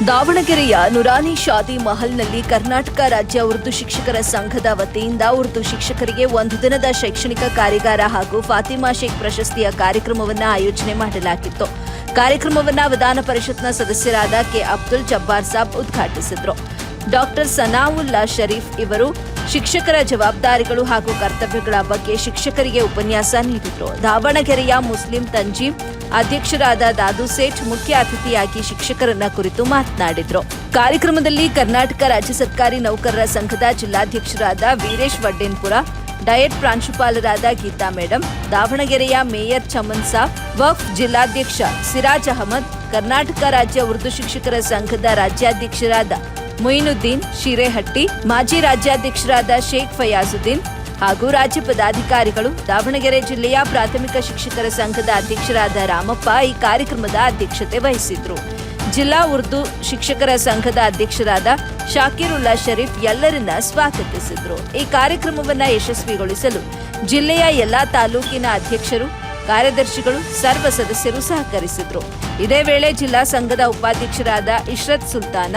ದಾವಣಗೆರೆಯ ನುರಾನಿ ಶಾದಿ ಮಹಲ್ನಲ್ಲಿ ಕರ್ನಾಟಕ ರಾಜ್ಯ ಉರ್ದು ಶಿಕ್ಷಕರ ಸಂಘದ ವತಿಯಿಂದ ಉರ್ದು ಶಿಕ್ಷಕರಿಗೆ ಒಂದು ದಿನದ ಶೈಕ್ಷಣಿಕ ಕಾರ್ಯಾಗಾರ ಹಾಗೂ ಫಾತಿಮಾ ಶೇಖ್ ಪ್ರಶಸ್ತಿಯ ಕಾರ್ಯಕ್ರಮವನ್ನು ಆಯೋಜನೆ ಮಾಡಲಾಗಿತ್ತು. ಕಾರ್ಯಕ್ರಮವನ್ನು ವಿಧಾನ ಪರಿಷತ್ನ ಸದಸ್ಯರಾದ ಕೆ ಅಬ್ದುಲ್ ಜಬ್ಬಾರ್ ಸಾಬ್ ಉದ್ಘಾಟಿಸಿದರು. ಡಾಕ್ಟರ್ ಸನಾವುಲ್ಲಾ ಶರೀಫ್ ಇವರು ಶಿಕ್ಷಕರ ಜವಾಬ್ದಾರಿಗಳು ಹಾಗೂ ಕರ್ತವ್ಯಗಳ ಬಗ್ಗೆ ಶಿಕ್ಷಕರಿಗೆ ಉಪನ್ಯಾಸ ನೀಡಿದರು. ದಾವಣಗೆರೆಯ ಮುಸ್ಲಿಂ ತಂಜೀಮ್ ಅಧ್ಯಕ್ಷರಾದ ದಾದು ಸೇಠ್ ಮುಖ್ಯ ಅತಿಥಿಯಾಗಿ ಶಿಕ್ಷಕರನ್ನ ಕುರಿತು ಮಾತನಾಡಿದರು. ಕಾರ್ಯಕ್ರಮದಲ್ಲಿ ಕರ್ನಾಟಕ ರಾಜ್ಯ ಸರ್ಕಾರಿ ನೌಕರರ ಸಂಘದ ಜಿಲ್ಲಾಧ್ಯಕ್ಷರಾದ ವೀರೇಶ್ ವಡ್ಡೇನ್ಪುರ, ಡಯಟ್ ಪ್ರಾಂಶುಪಾಲರಾದ ಗೀತಾ ಮೇಡಂ, ದಾವಣಗೆರೆಯ ಮೇಯರ್ ಚಮನ್ ಸಾಬ್, ವಕ್ಫ್ ಜಿಲ್ಲಾಧ್ಯಕ್ಷ ಸಿರಾಜ್ ಅಹಮದ್, ಕರ್ನಾಟಕ ರಾಜ್ಯ ಉರ್ದು ಶಿಕ್ಷಕರ ಸಂಘದ ರಾಜ್ಯಾಧ್ಯಕ್ಷರಾದ ಮೊಯಿನುದ್ದೀನ್ ಶಿರೇಹಟ್ಟಿ, ಮಾಜಿ ರಾಜ್ಯಾಧ್ಯಕ್ಷರಾದ ಶೇಖ್ ಫಯಾಜುದ್ದೀನ್ ಹಾಗೂ ರಾಜ್ಯ ಪದಾಧಿಕಾರಿಗಳು, ದಾವಣಗೆರೆ ಜಿಲ್ಲೆಯ ಪ್ರಾಥಮಿಕ ಶಿಕ್ಷಕರ ಸಂಘದ ಅಧ್ಯಕ್ಷರಾದ ರಾಮಪ್ಪ ಈ ಕಾರ್ಯಕ್ರಮದ ಅಧ್ಯಕ್ಷತೆ ವಹಿಸಿದ್ರು. ಜಿಲ್ಲಾ ಉರ್ದು ಶಿಕ್ಷಕರ ಸಂಘದ ಅಧ್ಯಕ್ಷರಾದ ಶಾಕಿರುಲ್ಲಾ ಶರೀಫ್ ಎಲ್ಲರನ್ನ ಸ್ವಾಗತಿಸಿದ್ರು. ಈ ಕಾರ್ಯಕ್ರಮವನ್ನು ಯಶಸ್ವಿಗೊಳಿಸಲು ಜಿಲ್ಲೆಯ ಎಲ್ಲಾ ತಾಲೂಕಿನ ಅಧ್ಯಕ್ಷರು, ಕಾರ್ಯದರ್ಶಿಗಳು, ಸರ್ವ ಸದಸ್ಯರು ಸಹಕರಿಸಿದ್ರು. ಇದೇ ವೇಳೆ ಜಿಲ್ಲಾ ಸಂಘದ ಉಪಾಧ್ಯಕ್ಷರಾದ ಇಶ್ರತ್ ಸುಲ್ತಾನ,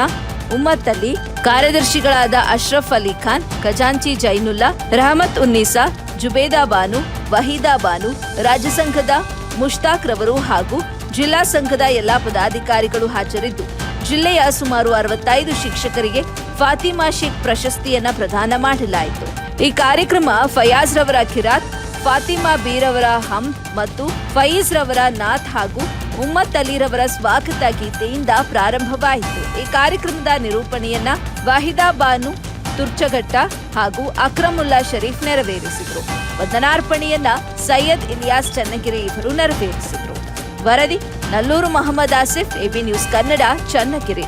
ಉಮ್ಮತ್ ಅಲಿ, ಕಾರ್ಯದರ್ಶಿಗಳಾದ ಅಶ್ರಫ್ ಅಲಿ ಖಾನ್, ಖಜಾಂಚಿ ಜೈನುಲ್ಲಾ, ರಹಮತ್ ಉನ್ನೀಸಾ, ಜುಬೇದಾ ಬಾನು, ವಹೀದಾ ಬಾನು, ರಾಜ್ಯ ಸಂಘದ ಮುಷ್ತಾಕ್ ರವರು ಹಾಗೂ ಜಿಲ್ಲಾ ಸಂಘದ ಎಲ್ಲಾ ಪದಾಧಿಕಾರಿಗಳು ಹಾಜರಿದ್ದು ಜಿಲ್ಲೆಯ ಸುಮಾರು 65 ಶಿಕ್ಷಕರಿಗೆ ಫಾತಿಮಾ ಶೇಖ್ ಪ್ರಶಸ್ತಿಯನ್ನ ಪ್ರದಾನ ಮಾಡಲಾಯಿತು. ಈ ಕಾರ್ಯಕ್ರಮ ಫಯಾಜ್ ರವರ ಕಿರಾತ್, ಫಾತಿಮಾ ಬೀರವರ ಹಮ್ ಮತ್ತು ಫಯೀಜ್ ರವರ ನಾಥ್ ಹಾಗೂ ಉಮ್ಮತ್ ಅಲಿರವರ ಸ್ವಾಗತ ಗೀತೆಯಿಂದ ಪ್ರಾರಂಭವಾಯಿತು. ಈ ಕಾರ್ಯಕ್ರಮದ ನಿರೂಪಣೆಯನ್ನ ವಾಹಿದಾ ಬಾನು ತುರ್ಚಘಟ್ಟ ಹಾಗೂ ಅಕ್ರಮುಲ್ಲಾ ಶರೀಫ್ ನೆರವೇರಿಸಿದರು. ವಂದನಾರ್ಪಣೆಯನ್ನ ಸೈಯದ್ ಇಲಿಯಾಸ್ ಚನ್ನಗಿರಿ ಇವರು ನೆರವೇರಿಸಿದರು. ವರದಿ ನಲ್ಲೂರು ಮೊಹಮ್ಮದ್ ಆಸಿಫ್, ಎಬಿ ನ್ಯೂಸ್ ಕನ್ನಡ, ಚನ್ನಗಿರಿ.